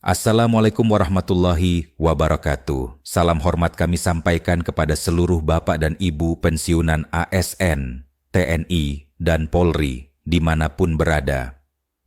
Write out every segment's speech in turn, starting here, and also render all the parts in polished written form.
Assalamualaikum warahmatullahi wabarakatuh. Salam hormat kami sampaikan kepada seluruh Bapak dan Ibu pensiunan ASN, TNI, dan Polri dimanapun berada.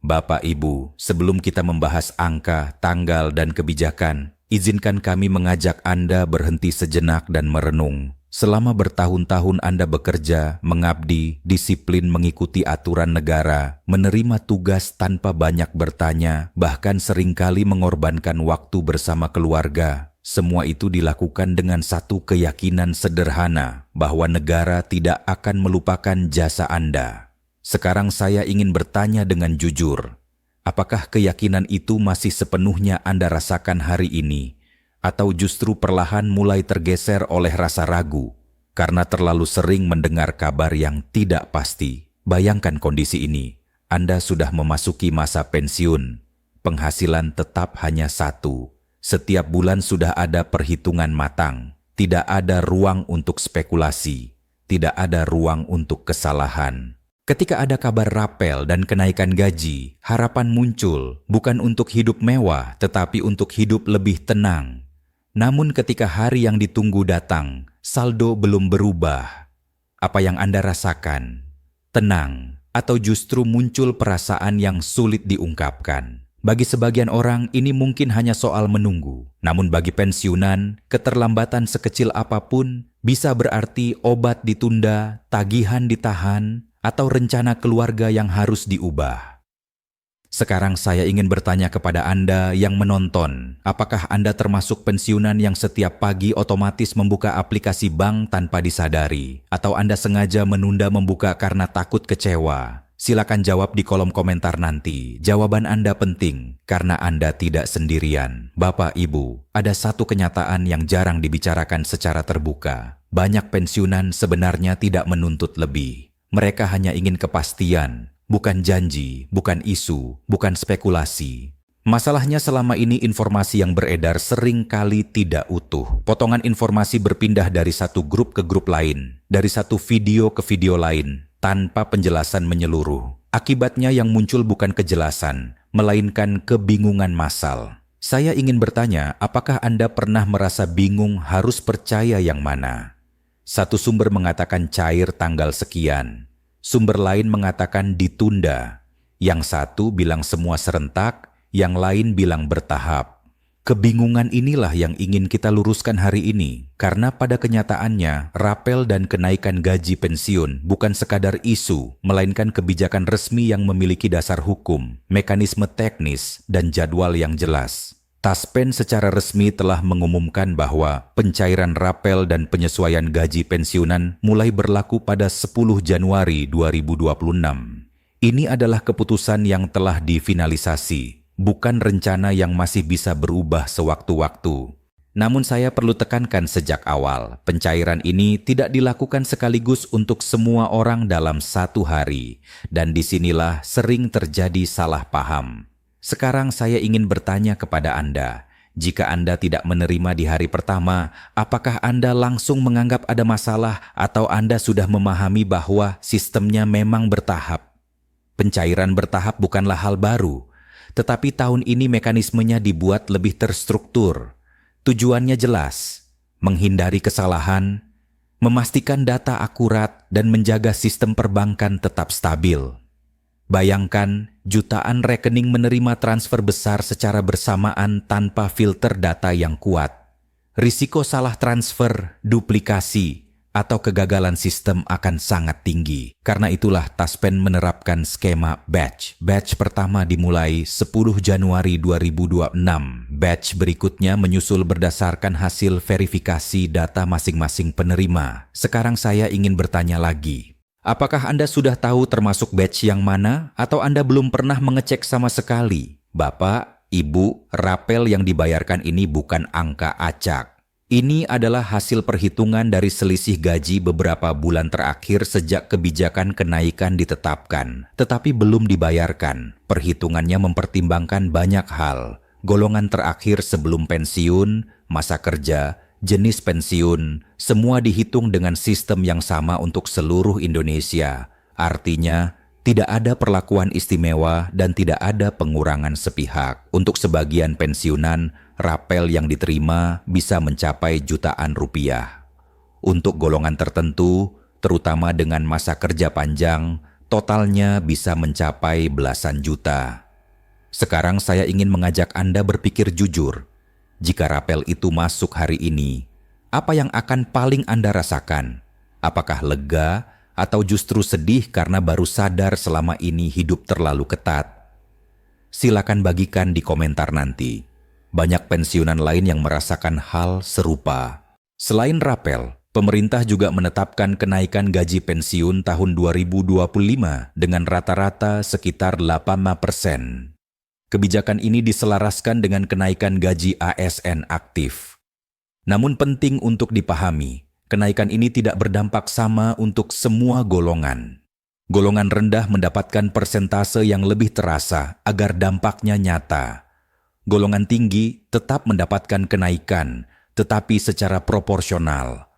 Bapak Ibu, sebelum kita membahas angka, tanggal, dan kebijakan, izinkan kami mengajak Anda berhenti sejenak dan merenung. Selama bertahun-tahun Anda bekerja, mengabdi, disiplin mengikuti aturan negara, menerima tugas tanpa banyak bertanya, bahkan seringkali mengorbankan waktu bersama keluarga. Semua itu dilakukan dengan satu keyakinan sederhana, bahwa negara tidak akan melupakan jasa Anda. Sekarang saya ingin bertanya dengan jujur, apakah keyakinan itu masih sepenuhnya Anda rasakan hari ini? Atau justru perlahan mulai tergeser oleh rasa ragu karena terlalu sering mendengar kabar yang tidak pasti. Bayangkan kondisi ini, Anda sudah memasuki masa pensiun, penghasilan tetap hanya satu, setiap bulan sudah ada perhitungan matang, tidak ada ruang untuk spekulasi, tidak ada ruang untuk kesalahan. Ketika ada kabar rapel dan kenaikan gaji, harapan muncul bukan untuk hidup mewah tetapi untuk hidup lebih tenang. Namun ketika hari yang ditunggu datang, saldo belum berubah. Apa yang Anda rasakan? Tenang, atau justru muncul perasaan yang sulit diungkapkan? Bagi sebagian orang, ini mungkin hanya soal menunggu. Namun bagi pensiunan, keterlambatan sekecil apapun bisa berarti obat ditunda, tagihan ditahan, atau rencana keluarga yang harus diubah. Sekarang saya ingin bertanya kepada Anda yang menonton, apakah Anda termasuk pensiunan yang setiap pagi otomatis membuka aplikasi bank tanpa disadari? Atau Anda sengaja menunda membuka karena takut kecewa? Silakan jawab di kolom komentar nanti. Jawaban Anda penting, karena Anda tidak sendirian. Bapak, Ibu, ada satu kenyataan yang jarang dibicarakan secara terbuka. Banyak pensiunan sebenarnya tidak menuntut lebih. Mereka hanya ingin kepastian. Bukan janji, bukan isu, bukan spekulasi. Masalahnya selama ini informasi yang beredar sering kali tidak utuh. Potongan informasi berpindah dari satu grup ke grup lain, dari satu video ke video lain, tanpa penjelasan menyeluruh. Akibatnya yang muncul bukan kejelasan, melainkan kebingungan massal. Saya ingin bertanya, apakah Anda pernah merasa bingung harus percaya yang mana? Satu sumber mengatakan cair tanggal sekian. Sumber lain mengatakan ditunda, yang satu bilang semua serentak, yang lain bilang bertahap. Kebingungan inilah yang ingin kita luruskan hari ini, karena pada kenyataannya, rapel dan kenaikan gaji pensiun bukan sekadar isu, melainkan kebijakan resmi yang memiliki dasar hukum, mekanisme teknis, dan jadwal yang jelas. Taspen secara resmi telah mengumumkan bahwa pencairan rapel dan penyesuaian gaji pensiunan mulai berlaku pada 10 Januari 2026. Ini adalah keputusan yang telah difinalisasi, bukan rencana yang masih bisa berubah sewaktu-waktu. Namun saya perlu tekankan sejak awal, pencairan ini tidak dilakukan sekaligus untuk semua orang dalam satu hari, dan disinilah sering terjadi salah paham. Sekarang saya ingin bertanya kepada Anda, jika Anda tidak menerima di hari pertama, apakah Anda langsung menganggap ada masalah atau Anda sudah memahami bahwa sistemnya memang bertahap? Pencairan bertahap bukanlah hal baru, tetapi tahun ini mekanismenya dibuat lebih terstruktur. Tujuannya jelas, menghindari kesalahan, memastikan data akurat, dan menjaga sistem perbankan tetap stabil. Bayangkan, jutaan rekening menerima transfer besar secara bersamaan tanpa filter data yang kuat. Risiko salah transfer, duplikasi, atau kegagalan sistem akan sangat tinggi. Karena itulah Taspen menerapkan skema batch. Batch pertama dimulai 10 Januari 2026. Batch berikutnya menyusul berdasarkan hasil verifikasi data masing-masing penerima. Sekarang saya ingin bertanya lagi. Apakah Anda sudah tahu termasuk batch yang mana atau Anda belum pernah mengecek sama sekali? Bapak, Ibu, rapel yang dibayarkan ini bukan angka acak. Ini adalah hasil perhitungan dari selisih gaji beberapa bulan terakhir sejak kebijakan kenaikan ditetapkan, tetapi belum dibayarkan. Perhitungannya mempertimbangkan banyak hal, golongan terakhir sebelum pensiun, masa kerja, jenis pensiun, semua dihitung dengan sistem yang sama untuk seluruh Indonesia. Artinya, Tidak ada perlakuan istimewa dan tidak ada pengurangan sepihak. Untuk sebagian pensiunan, rapel yang diterima bisa mencapai jutaan rupiah. Untuk golongan tertentu, terutama dengan masa kerja panjang, totalnya bisa mencapai belasan juta. Sekarang saya ingin mengajak Anda berpikir jujur. Jika rapel itu masuk hari ini, apa yang akan paling Anda rasakan? Apakah lega atau justru sedih karena baru sadar selama ini hidup terlalu ketat? Silakan bagikan di komentar nanti. Banyak pensiunan lain yang merasakan hal serupa. Selain rapel, pemerintah juga menetapkan kenaikan gaji pensiun tahun 2025 dengan rata-rata sekitar 8%. Kebijakan ini diselaraskan dengan kenaikan gaji ASN aktif. Namun penting untuk dipahami, kenaikan ini tidak berdampak sama untuk semua golongan. Golongan rendah mendapatkan persentase yang lebih terasa agar dampaknya nyata. Golongan tinggi tetap mendapatkan kenaikan, tetapi secara proporsional.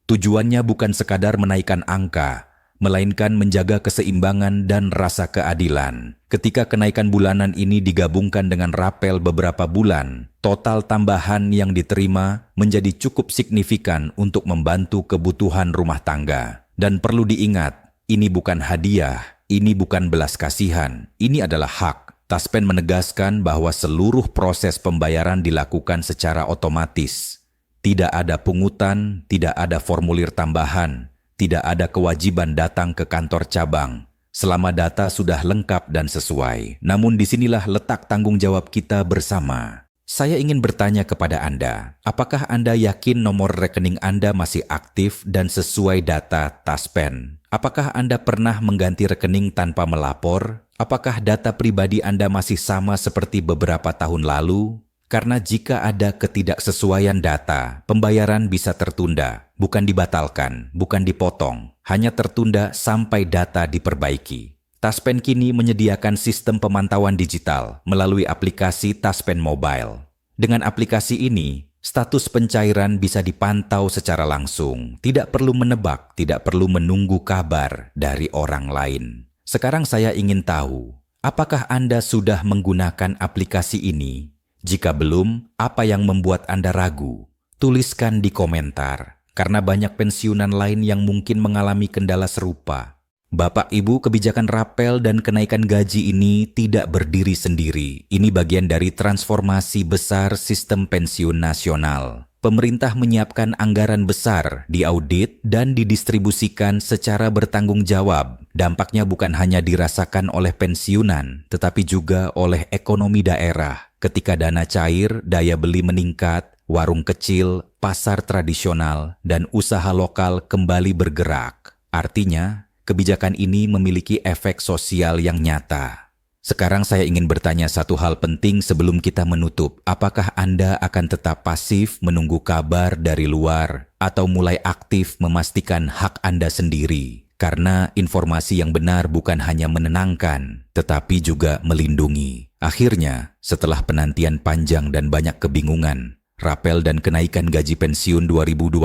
Tujuannya bukan sekadar menaikkan angka, melainkan menjaga keseimbangan dan rasa keadilan. Ketika kenaikan bulanan ini digabungkan dengan rapel beberapa bulan, total tambahan yang diterima menjadi cukup signifikan untuk membantu kebutuhan rumah tangga. Dan perlu diingat, ini bukan hadiah, ini bukan belas kasihan, ini adalah hak. Taspen menegaskan bahwa seluruh proses pembayaran dilakukan secara otomatis. Tidak ada pungutan, tidak ada formulir tambahan, tidak ada kewajiban datang ke kantor cabang selama data sudah lengkap dan sesuai. Namun disinilah letak tanggung jawab kita bersama. Saya ingin bertanya kepada Anda, apakah Anda yakin nomor rekening Anda masih aktif dan sesuai data Taspen? Apakah Anda pernah mengganti rekening tanpa melapor? Apakah data pribadi Anda masih sama seperti beberapa tahun lalu? Karena jika ada ketidaksesuaian data, pembayaran bisa tertunda, bukan dibatalkan, bukan dipotong, hanya tertunda sampai data diperbaiki. Taspen kini menyediakan sistem pemantauan digital melalui aplikasi Taspen Mobile. Dengan aplikasi ini, status pencairan bisa dipantau secara langsung, tidak perlu menebak, tidak perlu menunggu kabar dari orang lain. Sekarang saya ingin tahu, apakah Anda sudah menggunakan aplikasi ini? Jika belum, apa yang membuat Anda ragu? Tuliskan di komentar, karena banyak pensiunan lain yang mungkin mengalami kendala serupa. Bapak Ibu, kebijakan rapel dan kenaikan gaji ini tidak berdiri sendiri. Ini bagian dari transformasi besar sistem pensiun nasional. Pemerintah menyiapkan anggaran besar, diaudit dan didistribusikan secara bertanggung jawab. Dampaknya bukan hanya dirasakan oleh pensiunan, tetapi juga oleh ekonomi daerah. Ketika dana cair, daya beli meningkat, warung kecil, pasar tradisional, dan usaha lokal kembali bergerak. Artinya, kebijakan ini memiliki efek sosial yang nyata. Sekarang saya ingin bertanya satu hal penting sebelum kita menutup. Apakah Anda akan tetap pasif menunggu kabar dari luar atau mulai aktif memastikan hak Anda sendiri? Karena informasi yang benar bukan hanya menenangkan, tetapi juga melindungi. Akhirnya, setelah penantian panjang dan banyak kebingungan, rapel dan kenaikan gaji pensiun 2025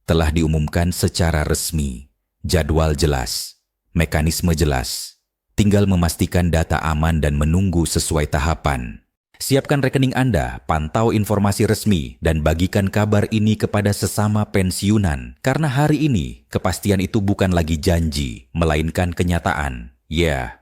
telah diumumkan secara resmi. Jadwal jelas, mekanisme jelas. Tinggal memastikan data aman dan menunggu sesuai tahapan. Siapkan rekening Anda, pantau informasi resmi, dan bagikan kabar ini kepada sesama pensiunan. Karena hari ini, kepastian itu bukan lagi janji, melainkan kenyataan. Ya,